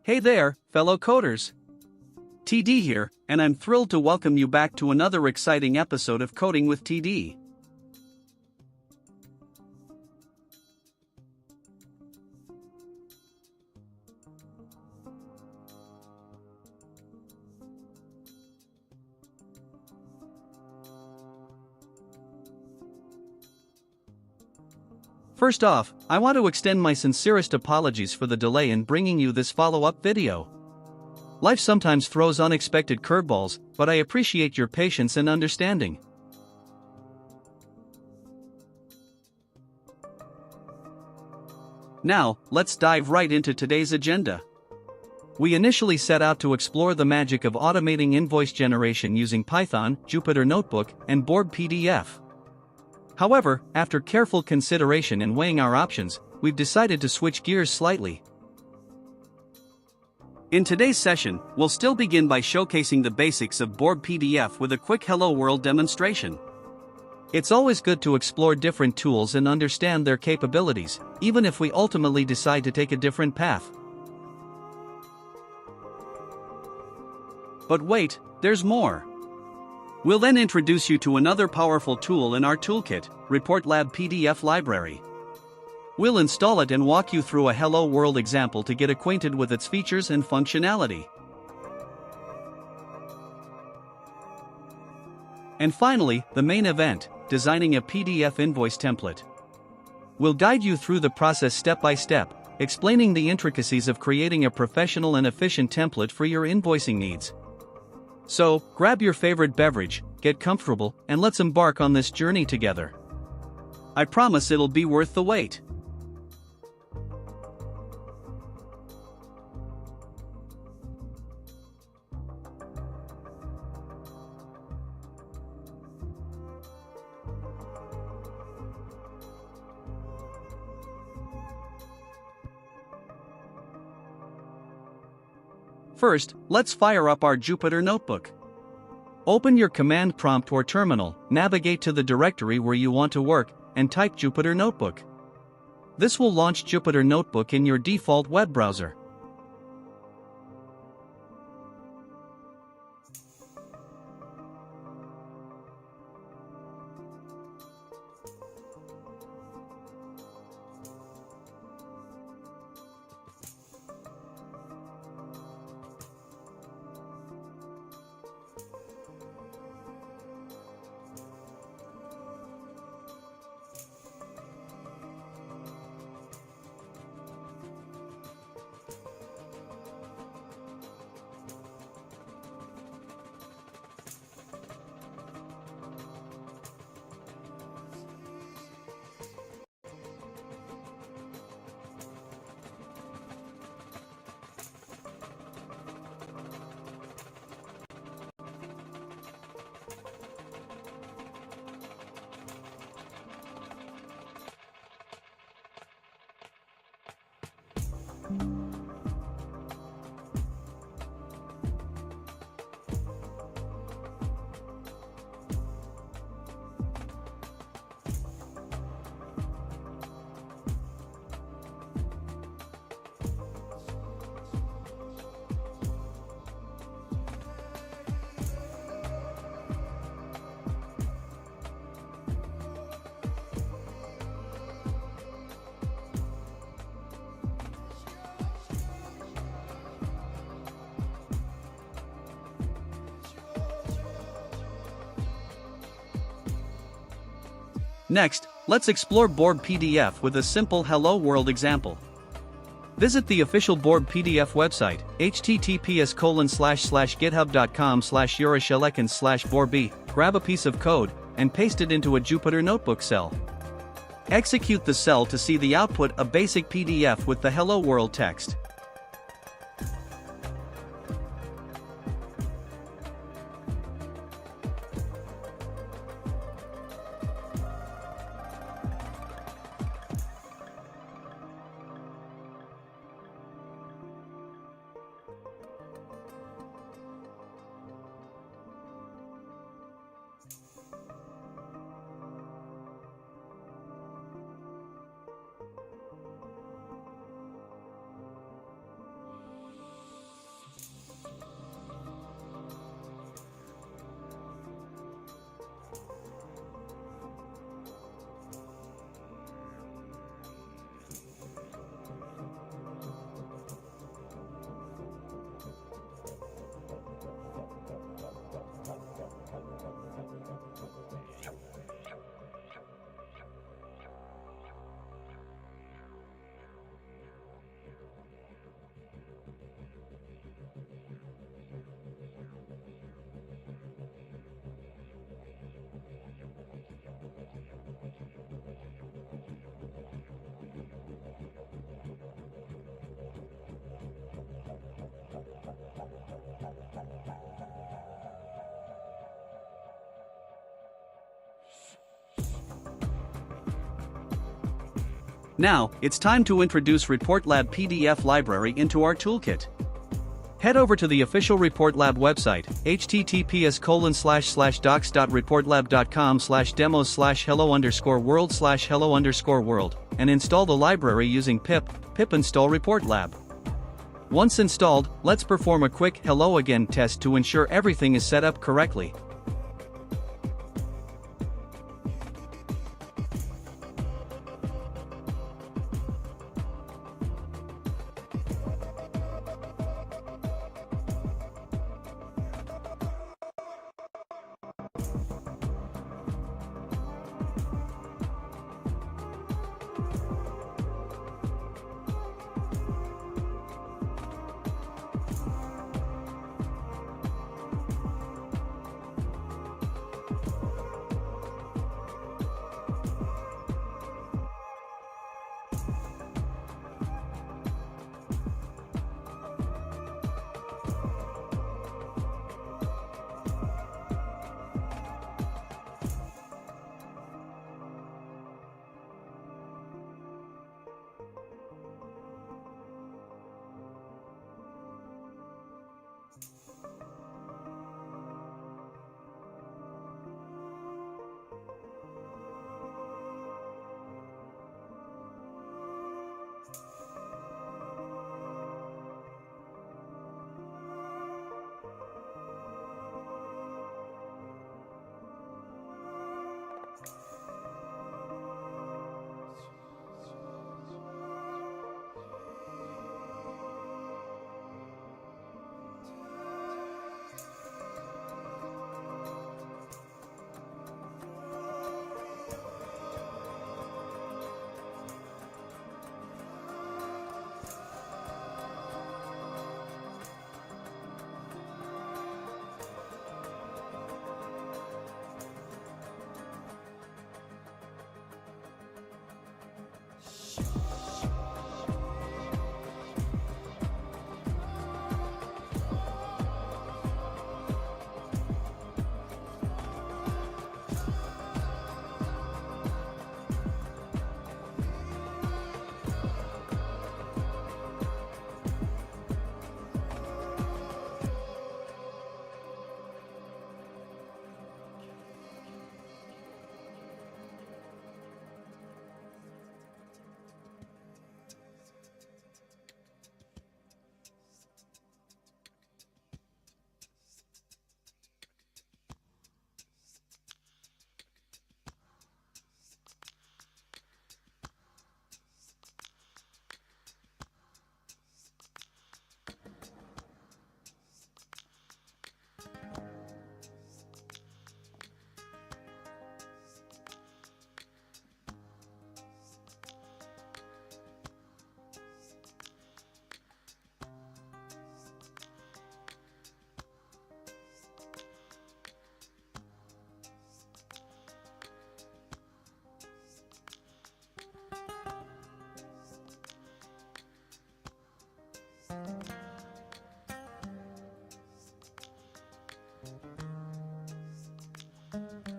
Hey there, fellow coders! TD here, and I'm thrilled to welcome you back to another exciting episode of Coding with TD. First off, I want to extend my sincerest apologies for the delay in bringing you this follow-up video. Life sometimes throws unexpected curveballs, but I appreciate your patience and understanding. Now, let's dive right into today's agenda. We initially set out to explore the magic of automating invoice generation using Python, Jupyter Notebook, and Borb PDF. However, after careful consideration and weighing our options, we've decided to switch gears slightly. In today's session, we'll still begin by showcasing the basics of Borb PDF with a quick Hello World demonstration. It's always good to explore different tools and understand their capabilities, even if we ultimately decide to take a different path. But wait, there's more. We'll then introduce you to another powerful tool in our toolkit, ReportLab PDF Library. We'll install it and walk you through a Hello World example to get acquainted with its features and functionality. And finally, the main event, designing a PDF invoice template. We'll guide you through the process step by step, explaining the intricacies of creating a professional and efficient template for your invoicing needs. So, grab your favorite beverage, get comfortable, and let's embark on this journey together. I promise it'll be worth the wait. First, let's fire up our Jupyter Notebook. Open your command prompt or terminal, navigate to the directory where you want to work, and type Jupyter Notebook. This will launch Jupyter Notebook in your default web browser. Next, let's explore Borb PDF with a simple Hello World example. Visit the official Borb PDF website, https://github.com/urashelekan/borb, grab a piece of code, and paste it into a Jupyter Notebook cell. Execute the cell to see the output, a basic PDF with the Hello World text. Now, it's time to introduce ReportLab PDF Library into our toolkit. Head over to the official ReportLab website, https://docs.reportlab.com/demos/hello_world/hello_world, and install the library using pip install ReportLab. Once installed, let's perform a quick hello again test to ensure everything is set up correctly.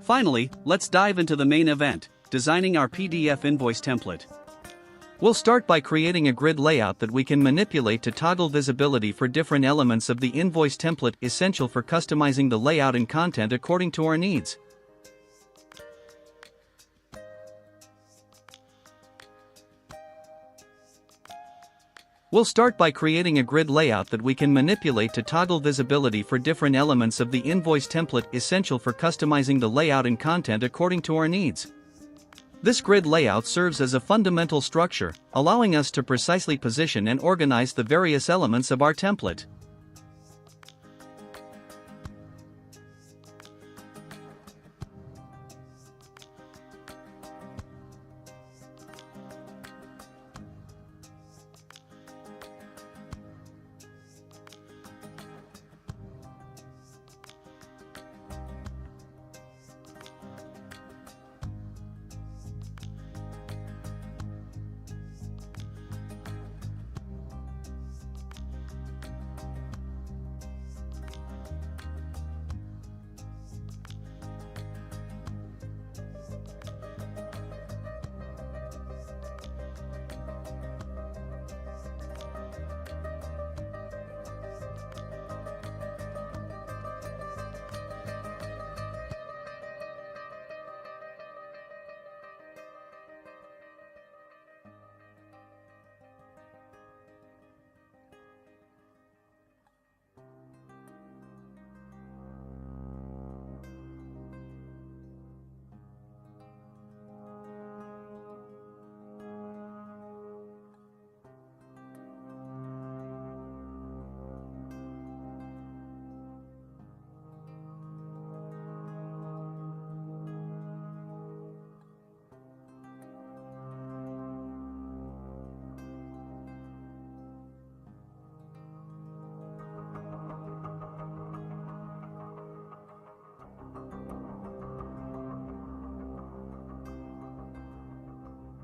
Finally, let's dive into the main event, designing our PDF invoice template. We'll start by creating a grid layout that we can manipulate to toggle visibility for different elements of the invoice template, essential for customizing the layout and content according to our needs. We'll start by creating a grid layout that we can manipulate to toggle visibility for different elements of the invoice template, essential for customizing the layout and content according to our needs. This grid layout serves as a fundamental structure, allowing us to precisely position and organize the various elements of our template.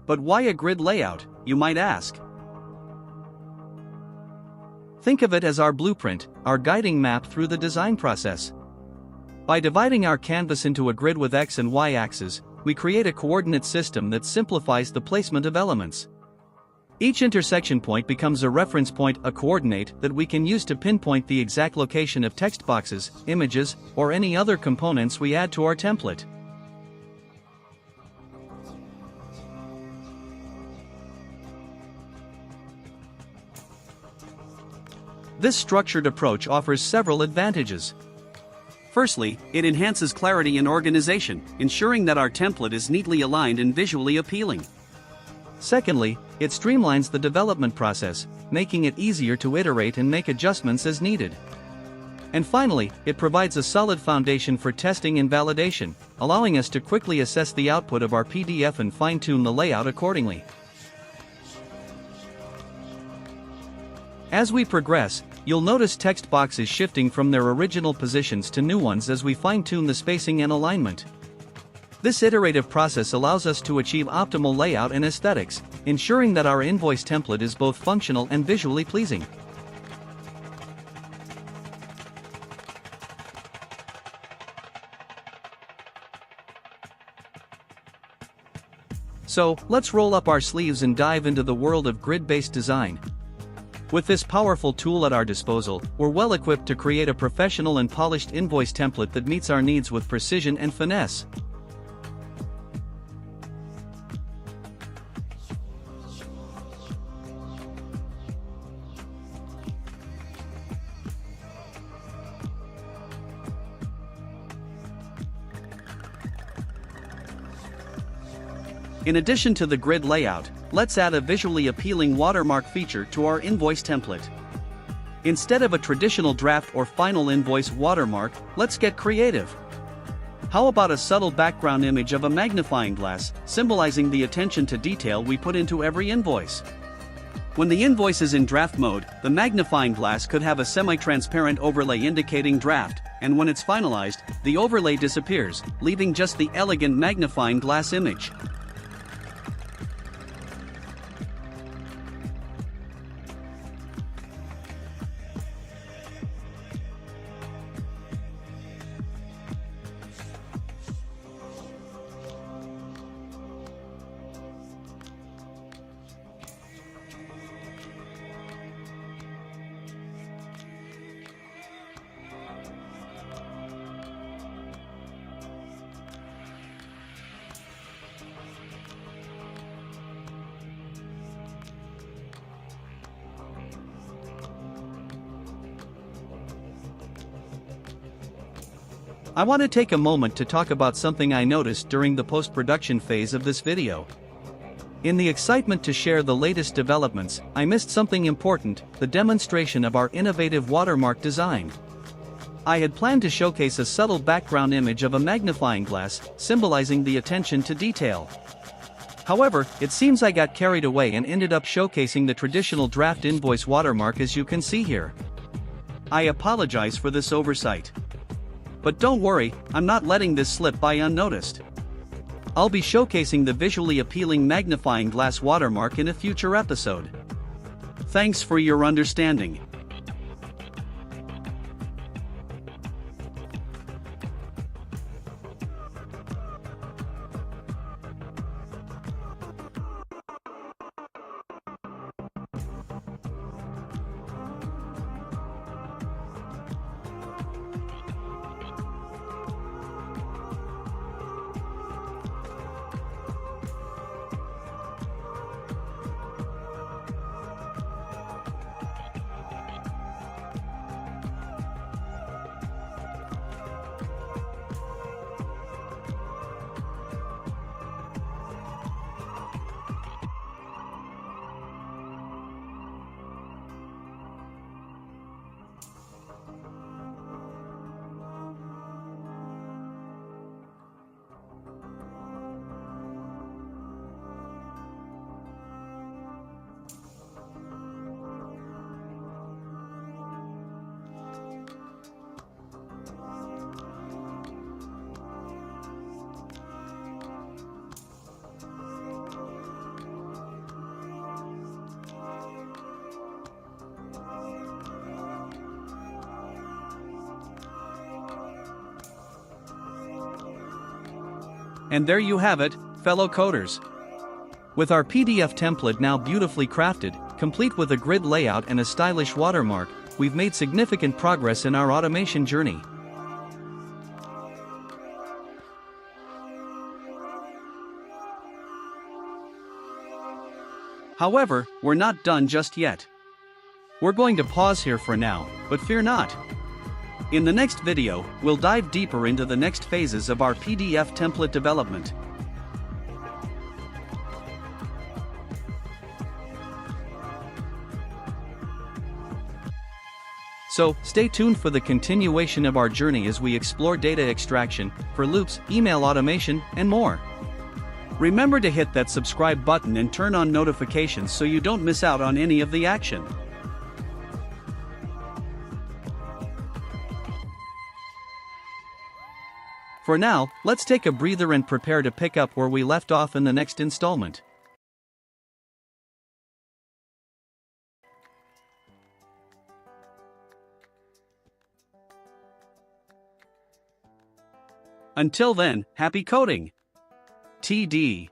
But why a grid layout, you might ask? Think of it as our blueprint, our guiding map through the design process. By dividing our canvas into a grid with X and Y axes, we create a coordinate system that simplifies the placement of elements. Each intersection point becomes a reference point, a coordinate that we can use to pinpoint the exact location of text boxes, images, or any other components we add to our template. This structured approach offers several advantages. Firstly, it enhances clarity and organization, ensuring that our template is neatly aligned and visually appealing. Secondly, it streamlines the development process, making it easier to iterate and make adjustments as needed. And finally, it provides a solid foundation for testing and validation, allowing us to quickly assess the output of our PDF and fine-tune the layout accordingly. As we progress, you'll notice text boxes shifting from their original positions to new ones as we fine-tune the spacing and alignment. This iterative process allows us to achieve optimal layout and aesthetics, ensuring that our invoice template is both functional and visually pleasing. So, let's roll up our sleeves and dive into the world of grid-based design. With this powerful tool at our disposal, we're well equipped to create a professional and polished invoice template that meets our needs with precision and finesse. In addition to the grid layout, let's add a visually appealing watermark feature to our invoice template. Instead of a traditional draft or final invoice watermark, let's get creative. How about a subtle background image of a magnifying glass, symbolizing the attention to detail we put into every invoice? When the invoice is in draft mode, the magnifying glass could have a semi-transparent overlay indicating draft, and when it's finalized, the overlay disappears, leaving just the elegant magnifying glass image. I want to take a moment to talk about something I noticed during the post-production phase of this video. In the excitement to share the latest developments, I missed something important, the demonstration of our innovative watermark design. I had planned to showcase a subtle background image of a magnifying glass, symbolizing the attention to detail. However, it seems I got carried away and ended up showcasing the traditional draft invoice watermark as you can see here. I apologize for this oversight. But don't worry, I'm not letting this slip by unnoticed. I'll be showcasing the visually appealing magnifying glass watermark in a future episode. Thanks for your understanding. And there you have it, fellow coders. With our PDF template now beautifully crafted, complete with a grid layout and a stylish watermark, we've made significant progress in our automation journey. However, we're not done just yet. We're going to pause here for now, but fear not. In the next video, we'll dive deeper into the next phases of our PDF template development. So, stay tuned for the continuation of our journey as we explore data extraction, for loops, email automation, and more. Remember to hit that subscribe button and turn on notifications so you don't miss out on any of the action. For now, let's take a breather and prepare to pick up where we left off in the next installment. Until then, happy coding! TD.